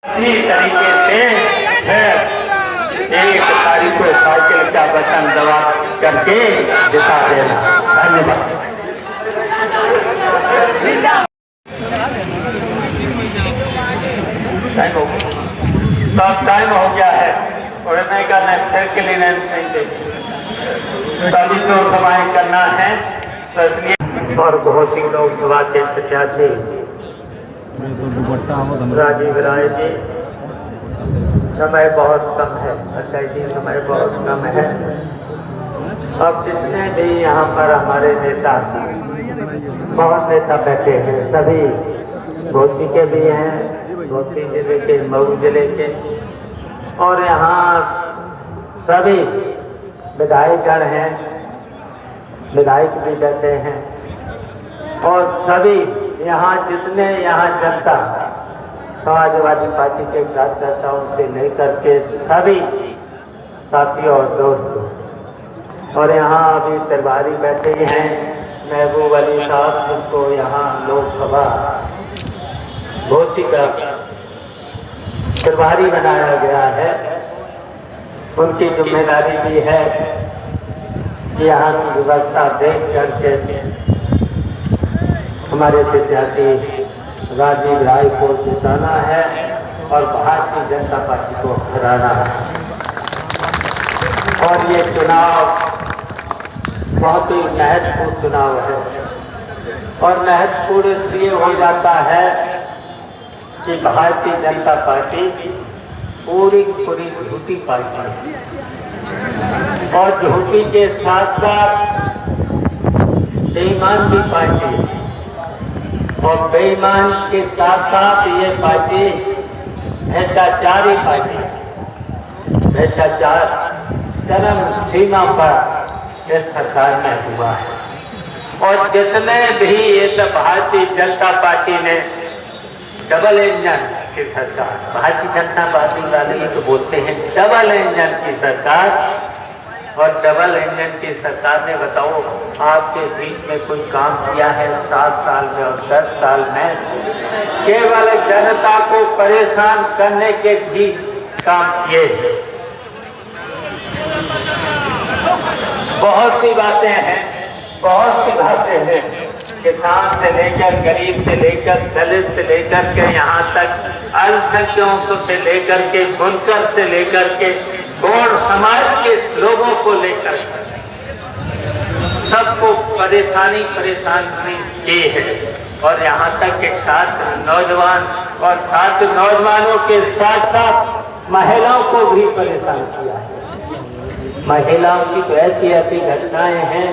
इसी तरीके से एक तारीख को साइकिल का बटन दबा करके दिखा देना। धन्यवाद। सब टाइम हो गया है उड़ने का, फिर के लिए नहीं सभी को सभाएं करना है, तो इसलिए और बहुत ही लोकसभा के प्रत्याशी राजीव राय जी, समय बहुत कम है। अक्षय जी, समय बहुत कम है। अब जितने भी यहाँ पर हमारे नेता, बहुत नेता बैठे हैं, सभी घोसी के भी हैं, घोसी जिले के, मऊ जिले के, और यहाँ सभी विधायकगण हैं, विधायक भी बैठे हैं, और सभी यहाँ जितने यहाँ जनता समाजवादी पार्टी के कार्यकर्ताओं से लेकर के सभी साथियों और दोस्तों, और यहाँ अभी प्रभारी बैठे हैं महबूब अली साहब, जिनको यहाँ लोकसभा घोसी का प्रभारी बनाया गया है। उनकी जिम्मेदारी भी है कि यहाँ की व्यवस्था देख करके हमारे प्रत्याशी राजीव राय को जिताना है और भारतीय जनता पार्टी को हराना है। और ये चुनाव बहुत ही महत्वपूर्ण चुनाव है, और महत्वपूर्ण इसलिए हो जाता है कि भारतीय जनता पार्टी पूरी पूरी झूठी पार्टी है, और झूठी के साथ साथ बेईमान की पार्टी है, और बेईमान के साथ साथ ये पार्टी भ्रष्टाचारी पार्टी है। भ्रष्टाचार चरम सीमा पर इस सरकार में हुआ है, और जितने भी ये सब भारतीय जनता पार्टी ने डबल इंजन की सरकार, भारतीय जनता पार्टी वाले तो बोलते हैं डबल इंजन की सरकार, और डबल इंजन की सरकार ने, बताओ आपके बीच में कोई काम किया है 7 साल में और 10 साल में? केवल जनता को परेशान करने के भी काम किए। बहुत सी बातें हैं, बहुत सी बातें हैं, किसान से लेकर, गरीब से लेकर, दलित से लेकर के यहाँ तक अल्पसंख्यकों से लेकर के, बुनकर से लेकर के, गौड़ समाज के लोगों को लेकर सबको परेशानी की है। और यहाँ तक के छात्र नौजवान और छात्र नौजवानों के साथ साथ महिलाओं को भी परेशान किया है। महिलाओं की तो ऐसी ऐसी घटनाएं हैं,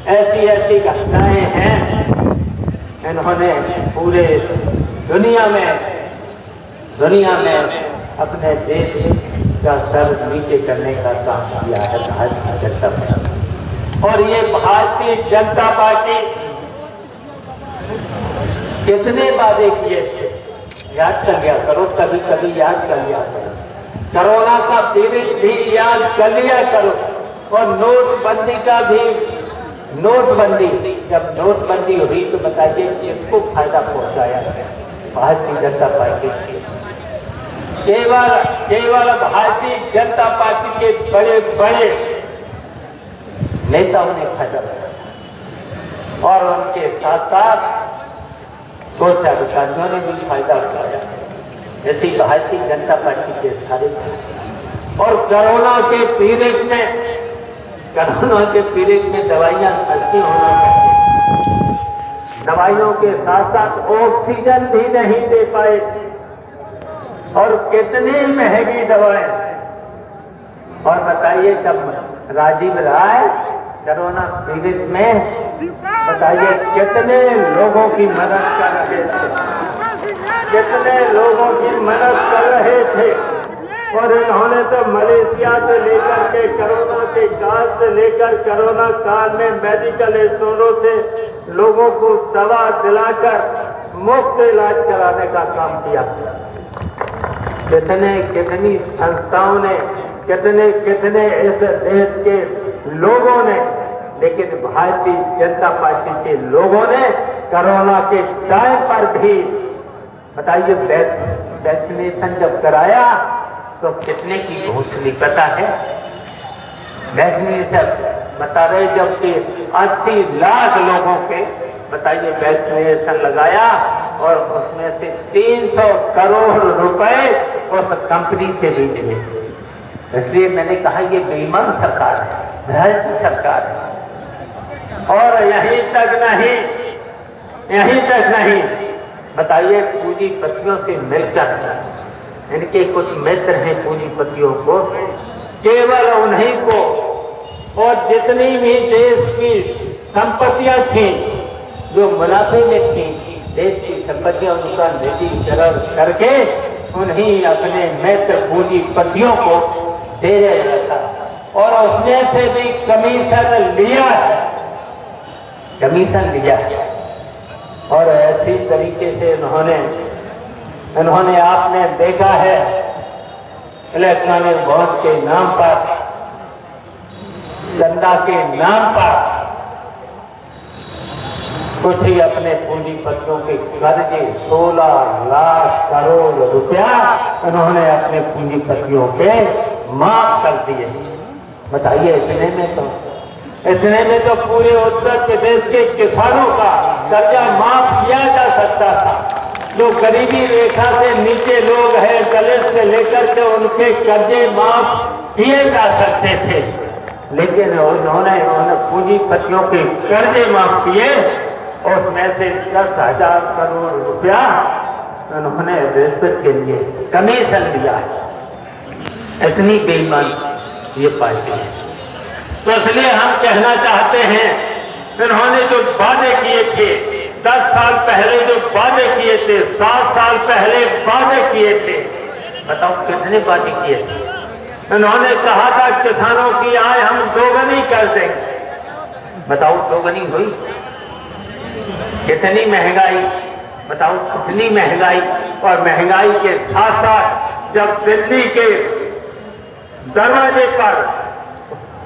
ऐसी ऐसी घटनाएं हैं, इन्होंने पूरे दुनिया में अपने देश का सर नीचे करने का काम किया है भारतीय जनता पार्टी। और ये भारतीय जनता पार्टी कितने वादे किए थे, याद कर लिया करो, कभी कभी याद कर लिया करो। कोरोना का पीरियड भी याद कर लिया करो, और नोटबंदी का भी। नोटबंदी, जब नोटबंदी हुई तो बताइए किसको फायदा पहुंचाया भारतीय जनता पार्टी की? केवल भारतीय जनता पार्टी के बड़े बड़े नेताओं ने फायदा उठाया, और उनके साथ साथ कुछ अधिकारियों ने भी फायदा उठाया। ऐसी भारतीय जनता पार्टी के सारे। और कोरोना के पीरियड में दवाइयां सस्ती होना चाहिए, दवाइयों के साथ साथ ऑक्सीजन भी नहीं दे पाए, और कितनी महंगी दवाएं। और बताइए जब राजीव राय कोरोना पीड़ित में, बताइए कितने लोगों की मदद कर रहे थे, कितने लोगों की मदद कर रहे थे। और इन्होंने तो मलेशिया से लेकर के, कोरोना के काल से लेकर कोरोना काल में मेडिकल स्टोरों से लोगों को दवा दिलाकर मुफ्त इलाज कराने का काम किया। कितनी संस्थाओं ने, कितने इस देश के लोगों ने, लेकिन भारतीय जनता पार्टी के लोगों ने कोरोना के टाइम पर भी, बताइए, वैक्सीनेशन जब कराया तो कितने की घूस ली पता है? वैक्सीनेशन बता रहे जबकि 80 लाख लोगों के बताइए वैक्सीनेशन लगाया और उसमें से 300 करोड़ रुपए उस कंपनी से भी मिले। इसलिए मैंने कहा ये बेईमान सरकार है, भ्रष्ट सरकार है। और यहीं तक नहीं बताइए पूंजीपतियों से मिलकर इनके कुछ मित्र हैं पूंजीपतियों को, केवल उन्हीं को और जितनी भी देश की संपत्तियां थी जो मुनाफे में थी, देश की संपत्तियां उनका निजीकरण करके उन्हीं अपने मित्र पूंजीपतियों को दे रहा था और उसमें से भी कमीशन लिया और ऐसी तरीके से इन्होंने आपने देखा है इलेक्ट्रॉनिक वोट के नाम पर, चंदा के नाम पर कुछ ही अपने पूंजीपतियों के कर्जे 16 लाख करोड़ रुपया उन्होंने अपने पूंजीपतियों के माफ कर दिए। बताइए इतने में तो पूरे उत्तर प्रदेश के किसानों का कर्जा माफ किया जा सकता था। जो गरीबी रेखा से नीचे लोग हैं, दलित से लेकर के उनके कर्जे माफ किए जा सकते थे, लेकिन उन्होंने पूंजीपतियों के कर्जे माफ किए और उसमें से 10,000 करोड़ रुपया उन्होंने रिश्वत के लिए कमीशन लिया। इतनी बेईमान ये पार्टी है। तो इसलिए हम कहना चाहते हैं इन्होंने जो वादे किए थे 10 साल पहले, जो वादे किए थे 7 साल पहले वादे किए थे, बताओ कितने वादे किए थे? इन्होंने कहा था किसानों की आय हम दोगुनी कर देंगे। बताओ दोगुनी हुई? कितनी महंगाई, बताओ कितनी महंगाई। और महंगाई के साथ साथ जब दिल्ली के दरवाजे पर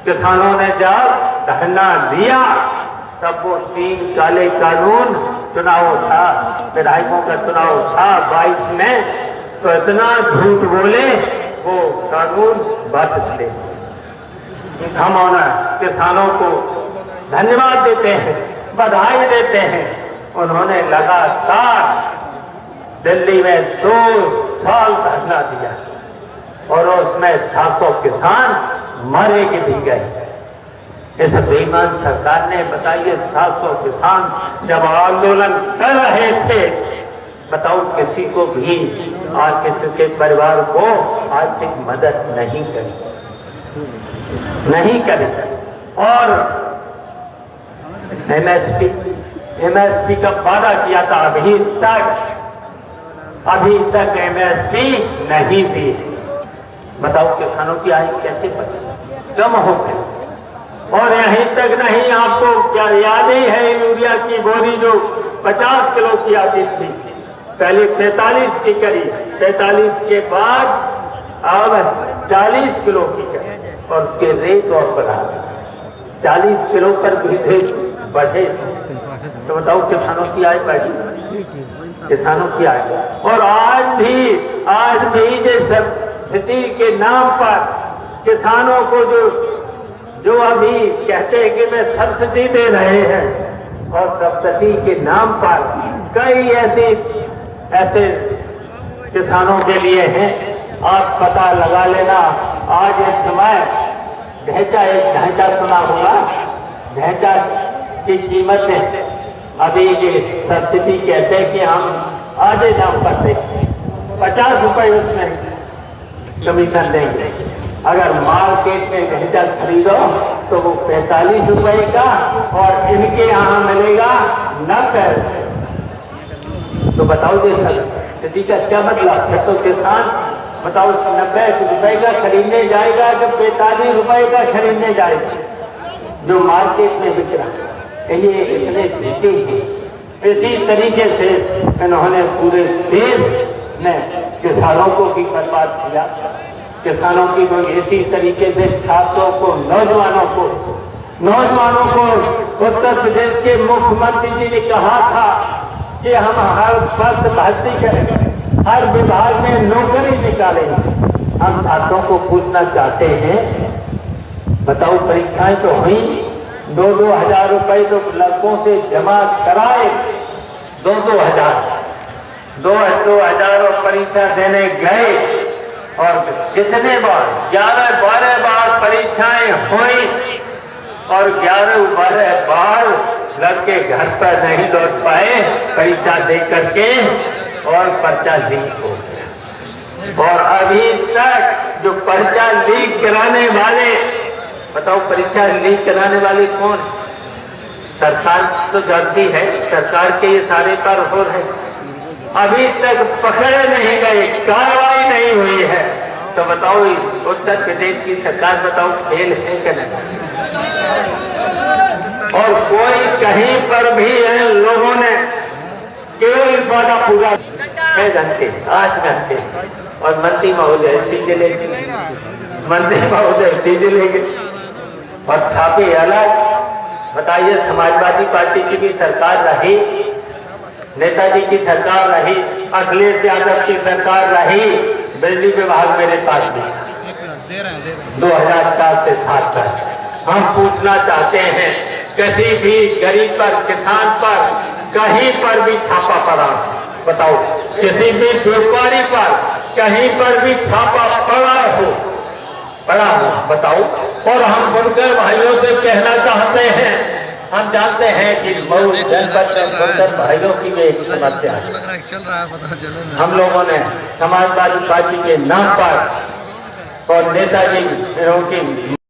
किसानों ने जब धरना दिया तब वो 3 काले कानून चुनाव था, विधायकों का चुनाव था 22 में, तो इतना झूठ बोले वो कानून वापस ले। हम किसानों को धन्यवाद देते हैं, बधाई देते हैं। उन्होंने लगातार दिल्ली में 2 साल धरना दिया और उसमें 700 किसान मारे के भी गए। इस बेईमान सरकार ने बताइए 700 किसान जब आंदोलन कर रहे थे, बताओ किसी को भी आज किसी के परिवार को आर्थिक मदद नहीं करी। और एमएसपी का वादा किया था, अभी तक एमएसपी नहीं दी। बताओ किसानों की आय कैसे कम हो गई। और यहीं तक नहीं, आपको क्या याद ही है यूरिया की बोरी जो 50 किलो की आती थी, पहले 45 की करी, 45 के बाद अब 40 किलो की करी और उसके रेट और बढ़ा 40 किलो पर भी रेट बढ़े। तो बताओ किसानों की आय बढ़ी, किसानों की आय। और आज भी ये सब्सिडी के नाम पर किसानों को जो अभी कहते हैं कि मैं सब्सिडी दे रहे हैं, और सब्सिडी के नाम पर कई ऐसे किसानों के लिए हैं। आप पता लगा लेना, आज एक समय ढांचा सुना होगा, ढांचा की कीमत है अभी ये सब्सिडी कहते हैं कि हम आधे दाम पर देंगे, 50 रुपए उसमें कमीशन देंगे। अगर मार्केट में ढांचा खरीदो तो वो 45 रुपए का और इनके यहाँ मिलेगा 90। तो बताओ जी सब्सिडी का क्या मतलब है? तो किसान बताओ 90 रुपए का खरीदने जाएगा कि 45 रुपए का खरीदने जाएगा जो मार्केट में बिक रहा है। ये इतने जीते हैं। इसी तरीके से इन्होंने पूरे देश में किसानों को भी बर्बाद किया। किसानों की इसी तरीके से छात्रों को, नौजवानों को उत्तर प्रदेश के मुख्यमंत्री जी ने कहा था कि हम हर वर्ष भर्ती करेंगे, हर विभाग में नौकरी निकालेंगे। हम छात्रों को पूछना चाहते हैं, बताओ परीक्षाएं तो हुई, 2-2 हजार रुपए तो लड़कों से जमा कराए, 2-2 हजार और परीक्षा देने गए और कितने बार 11-12 बार परीक्षाएं हुई और 11-12 बार लड़के घर पर नहीं लौट पाए परीक्षा दे करके और पर्चा लीक हो गया। और अभी तक जो पर्चा लीक कराने वाले, बताओ परीक्षा लीक कराने वाले कौन? सरकार तो जानती है, सरकार के ये सारे पर हो रहे, अभी तक पकड़े नहीं गए, कार्रवाई नहीं हुई है। तो बताओ उत्तर प्रदेश की सरकार बताओ फेल है कि नहीं? और कोई कहीं पर भी इन लोगों ने केवल इस वादा पूरा 6 घंटे 8 घंटे और मंत्री महोदय सीधे लेंगे, मंत्री महोदय सीधे लेंगे और छापे अलग। बताइए, समाजवादी पार्टी की भी सरकार रही, नेताजी की सरकार रही, अखिलेश यादव की सरकार रही, बिजली विभाग मेरे पास भी 2004 से 7 तक। हम पूछना चाहते हैं, किसी भी गरीब पर, किसान पर, कहीं पर भी छापा पड़ा, बताओ किसी भी व्यापारी पर कहीं पर भी छापा पड़ा हो बताओ। और हम बुनकर भाइयों से कहना चाहते हैं, हम जानते हैं कि मऊ जनपद में बुनकर भाइयों की भी एक समस्या है। हम लोगों ने समाजवादी पार्टी के नाम पर और नेताजी की